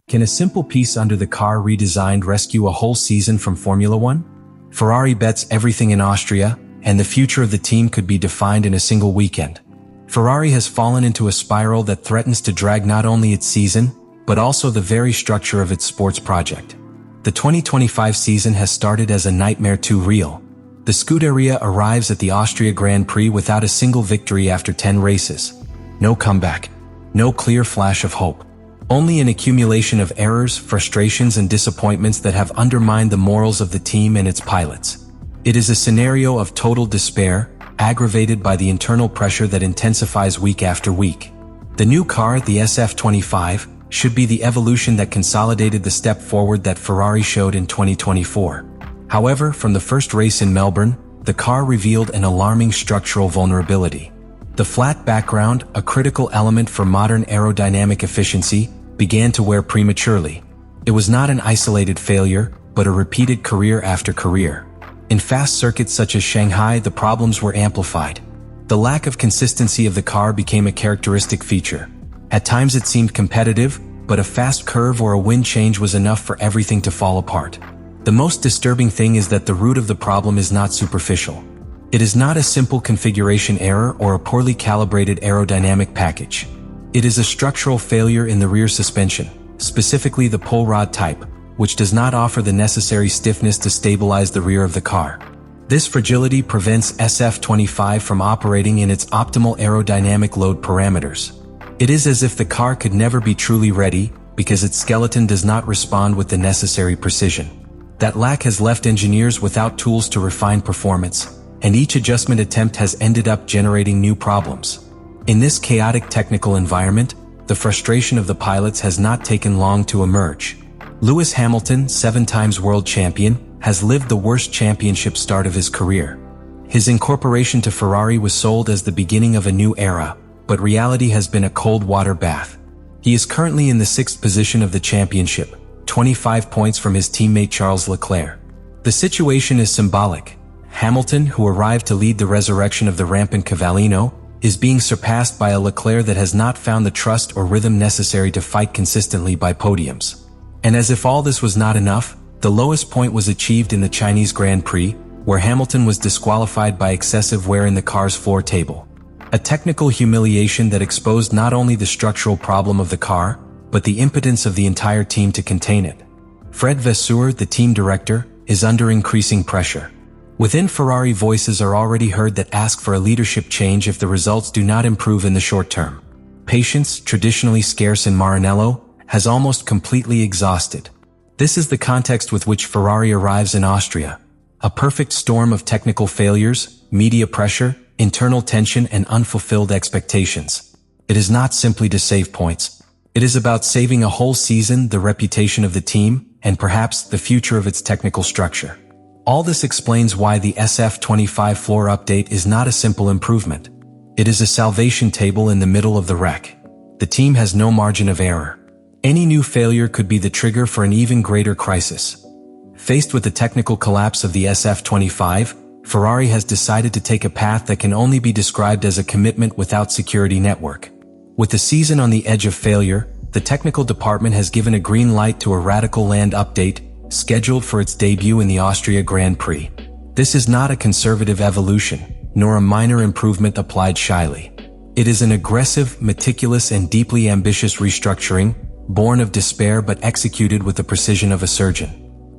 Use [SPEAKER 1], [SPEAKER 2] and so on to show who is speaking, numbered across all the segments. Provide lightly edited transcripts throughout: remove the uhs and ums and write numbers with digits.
[SPEAKER 1] Can a simple piece under the car redesigned rescue a whole season from Formula One? Ferrari bets everything in Austria, and the future of the team could be defined in a single weekend. Ferrari has fallen into a spiral that threatens to drag not only its season, but also the very structure of its sports project. The 2025 season has started as a nightmare too real. The Scuderia arrives at the Austria Grand Prix without a single victory after 10 races. No comeback. No clear flash of hope. Only an accumulation of errors, frustrations, and disappointments that have undermined the morals of the team and its pilots. It is a scenario of total despair, aggravated by the internal pressure that intensifies week after week. The new car, the SF25, should be the evolution that consolidated the step forward that Ferrari showed in 2024. However, from the first race in Melbourne, the car revealed an alarming structural vulnerability. The flat background, a critical element for modern aerodynamic efficiency, began to wear prematurely. It was not an isolated failure, but a repeated career after career. In fast circuits such as Shanghai, the problems were amplified. The lack of consistency of the car became a characteristic feature. At times it seemed competitive, but a fast curve or a wind change was enough for everything to fall apart. The most disturbing thing is that the root of the problem is not superficial. It is not a simple configuration error or a poorly calibrated aerodynamic package. It is a structural failure in the rear suspension, specifically the pull rod type, which does not offer the necessary stiffness to stabilize the rear of the car. This fragility prevents SF25 from operating in its optimal aerodynamic load parameters. It is as if the car could never be truly ready, because its skeleton does not respond with the necessary precision. That lack has left engineers without tools to refine performance, and each adjustment attempt has ended up generating new problems. In this chaotic technical environment, the frustration of the pilots has not taken long to emerge. Lewis Hamilton, 7-time world champion, has lived the worst championship start of his career. His incorporation to Ferrari was sold as the beginning of a new era, but reality has been a cold water bath. He is currently in the 6th position of the championship, 25 points from his teammate Charles Leclerc. The situation is symbolic. Hamilton, who arrived to lead the resurrection of the rampant Cavallino, is being surpassed by a Leclerc that has not found the trust or rhythm necessary to fight consistently by podiums. And as if all this was not enough, the lowest point was achieved in the Chinese Grand Prix, where Hamilton was disqualified by excessive wear in the car's floor table. A technical humiliation that exposed not only the structural problem of the car, but the impotence of the entire team to contain it. Fred Vasseur, the team director, is under increasing pressure. Within Ferrari, voices are already heard that ask for a leadership change if the results do not improve in the short term. Patience, traditionally scarce in Maranello, has almost completely exhausted. This is the context with which Ferrari arrives in Austria. A perfect storm of technical failures, media pressure, internal tension, and unfulfilled expectations. It is not simply to save points. It is about saving a whole season, the reputation of the team, and perhaps the future of its technical structure. All this explains why the SF25 floor update is not a simple improvement. It is a salvation table in the middle of the wreck. The team has no margin of error. Any new failure could be the trigger for an even greater crisis. Faced with the technical collapse of the SF25, Ferrari has decided to take a path that can only be described as a commitment without security network. With the season on the edge of failure, the technical department has given a green light to a radical land update, scheduled for its debut in the Austria Grand Prix. This is not a conservative evolution, nor a minor improvement applied shyly. It is an aggressive, meticulous, and deeply ambitious restructuring, born of despair but executed with the precision of a surgeon.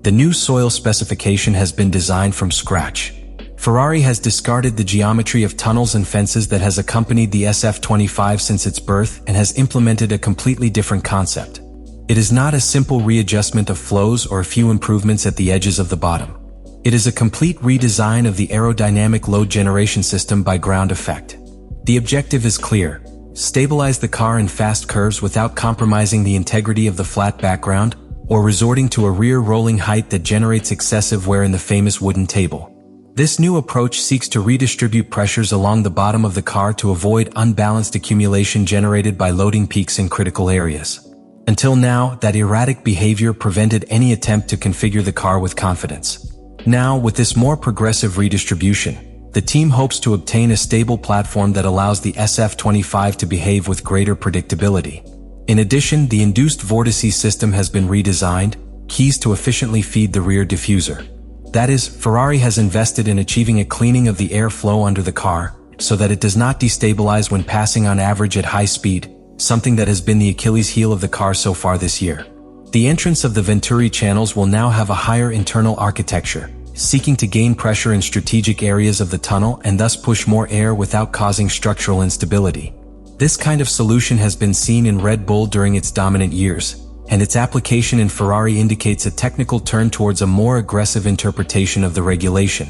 [SPEAKER 1] The new soil specification has been designed from scratch. Ferrari has discarded the geometry of tunnels and fences that has accompanied the SF25 since its birth and has implemented a completely different concept. It is not a simple readjustment of flows or a few improvements at the edges of the bottom. It is a complete redesign of the aerodynamic load generation system by ground effect. The objective is clear: stabilize the car in fast curves without compromising the integrity of the flat background, or resorting to a rear rolling height that generates excessive wear in the famous wooden table. This new approach seeks to redistribute pressures along the bottom of the car to avoid unbalanced accumulation generated by loading peaks in critical areas. Until now, that erratic behavior prevented any attempt to configure the car with confidence. Now, with this more progressive redistribution, the team hopes to obtain a stable platform that allows the SF25 to behave with greater predictability. In addition, the induced vortices system has been redesigned, keys to efficiently feed the rear diffuser. That is, Ferrari has invested in achieving a cleaning of the air flow under the car, so that it does not destabilize when passing on average at high speed, something that has been the Achilles heel of the car so far this year. The entrance of the Venturi channels will now have a higher internal architecture, seeking to gain pressure in strategic areas of the tunnel and thus push more air without causing structural instability. This kind of solution has been seen in Red Bull during its dominant years, and its application in Ferrari indicates a technical turn towards a more aggressive interpretation of the regulation.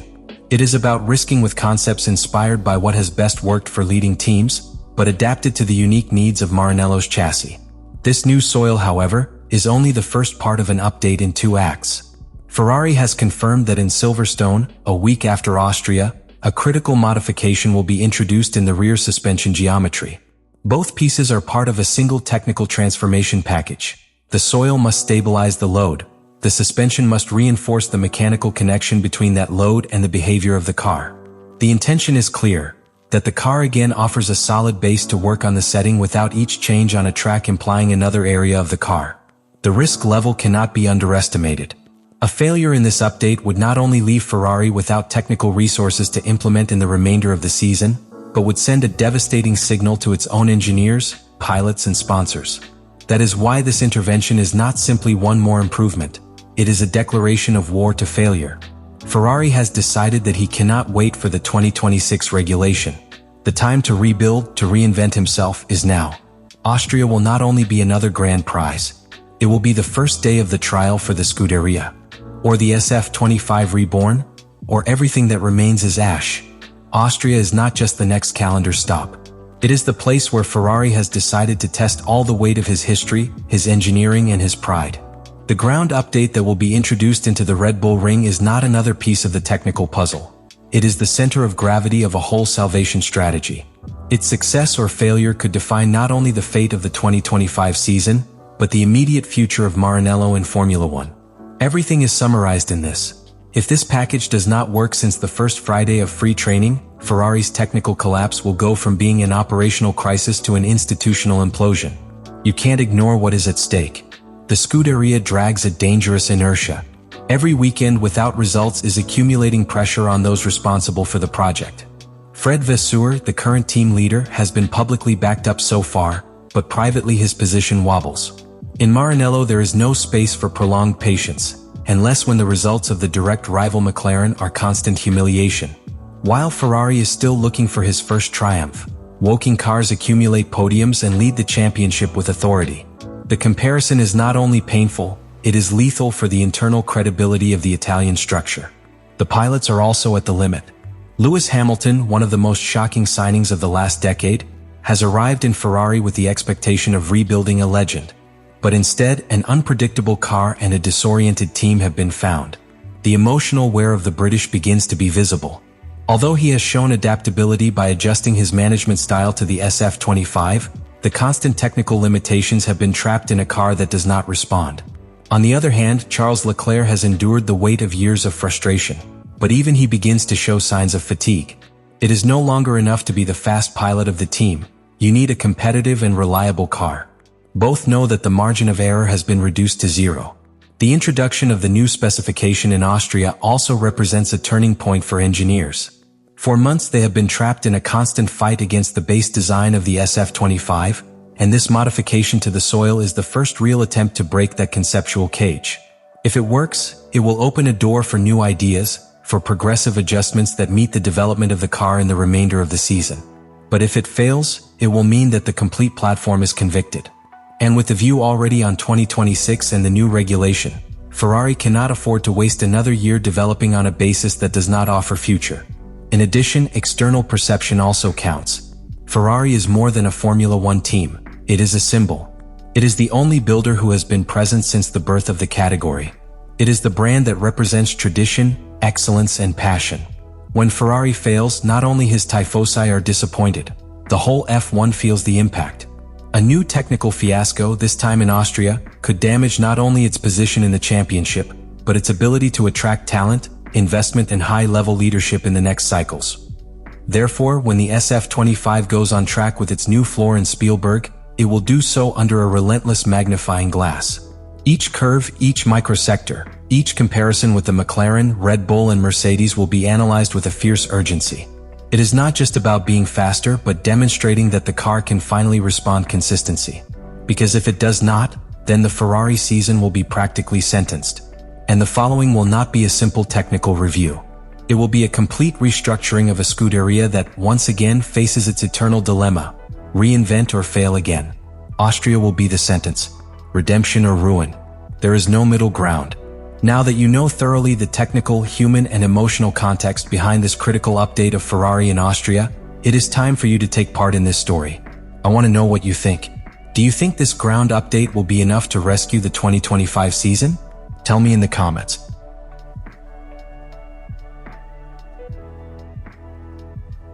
[SPEAKER 1] It is about risking with concepts inspired by what has best worked for leading teams, but adapted to the unique needs of Maranello's chassis. This new soil, however, is only the first part of an update in 2 acts. Ferrari has confirmed that in Silverstone, a week after Austria, a critical modification will be introduced in the rear suspension geometry. Both pieces are part of a single technical transformation package. The soil must stabilize the load. The suspension must reinforce the mechanical connection between that load and the behavior of the car. The intention is clear, that the car again offers a solid base to work on the setting without each change on a track implying another area of the car. The risk level cannot be underestimated. A failure in this update would not only leave Ferrari without technical resources to implement in the remainder of the season, but would send a devastating signal to its own engineers, pilots, and sponsors. That is why this intervention is not simply one more improvement. It is a declaration of war to failure. Ferrari has decided that he cannot wait for the 2026 regulation. The time to rebuild, to reinvent himself, is now. Austria will not only be another grand prize, it will be the first day of the trial for the Scuderia. Or the SF25 reborn, or everything that remains is ash. Austria is not just the next calendar stop. It is the place where Ferrari has decided to test all the weight of his history, his engineering, and his pride. The ground update that will be introduced into the Red Bull ring is not another piece of the technical puzzle. It is the center of gravity of a whole salvation strategy. Its success or failure could define not only the fate of the 2025 season, but the immediate future of Maranello in Formula One. Everything is summarized in this. If this package does not work since the first Friday of free training, Ferrari's technical collapse will go from being an operational crisis to an institutional implosion. You can't ignore what is at stake. The Scuderia drags a dangerous inertia. Every weekend without results is accumulating pressure on those responsible for the project. Fred Vasseur, the current team leader, has been publicly backed up so far, but privately his position wobbles. In Maranello there is no space for prolonged patience, unless when the results of the direct rival McLaren are constant humiliation. While Ferrari is still looking for his first triumph, Woking cars accumulate podiums and lead the championship with authority. The comparison is not only painful, it is lethal for the internal credibility of the Italian structure. The pilots are also at the limit. Lewis Hamilton, one of the most shocking signings of the last decade, has arrived in Ferrari with the expectation of rebuilding a legend. But instead, an unpredictable car and a disoriented team have been found. The emotional wear of the British begins to be visible. Although he has shown adaptability by adjusting his management style to the SF25, the constant technical limitations have been trapped in a car that does not respond. On the other hand, Charles Leclerc has endured the weight of years of frustration, but even he begins to show signs of fatigue. It is no longer enough to be the fast pilot of the team. You need a competitive and reliable car. Both know that the margin of error has been reduced to zero. The introduction of the new specification in Austria also represents a turning point for engineers. For months they have been trapped in a constant fight against the base design of the SF25, and this modification to the soil is the first real attempt to break that conceptual cage. If it works, it will open a door for new ideas, for progressive adjustments that meet the development of the car in the remainder of the season. But if it fails, it will mean that the complete platform is convicted. And with the view already on 2026 and the new regulation, Ferrari cannot afford to waste another year developing on a basis that does not offer future. In addition, external perception also counts. Ferrari is more than a Formula One team. It is a symbol. It is the only builder who has been present since the birth of the category. It is the brand that represents tradition, excellence, and passion. When Ferrari fails, not only his tifosi are disappointed, the whole F1 feels the impact. A new technical fiasco, this time in Austria, could damage not only its position in the championship, but its ability to attract talent, investment, and high-level leadership in the next cycles. Therefore, when the SF25 goes on track with its new floor in Spielberg, it will do so under a relentless magnifying glass. Each curve, each microsector, each comparison with the McLaren, Red Bull and Mercedes will be analyzed with a fierce urgency. It is not just about being faster, but demonstrating that the car can finally respond consistency. Because if it does not, then the Ferrari season will be practically sentenced. And the following will not be a simple technical review. It will be a complete restructuring of a Scuderia that once again faces its eternal dilemma: reinvent or fail again. Austria will be the sentence: redemption or ruin. There is no middle ground. Now that you know thoroughly the technical, human and emotional context behind this critical update of Ferrari in Austria, it is time for you to take part in this story. I want to know what you think. Do you think this ground update will be enough to rescue the 2025 season? Tell me in the comments.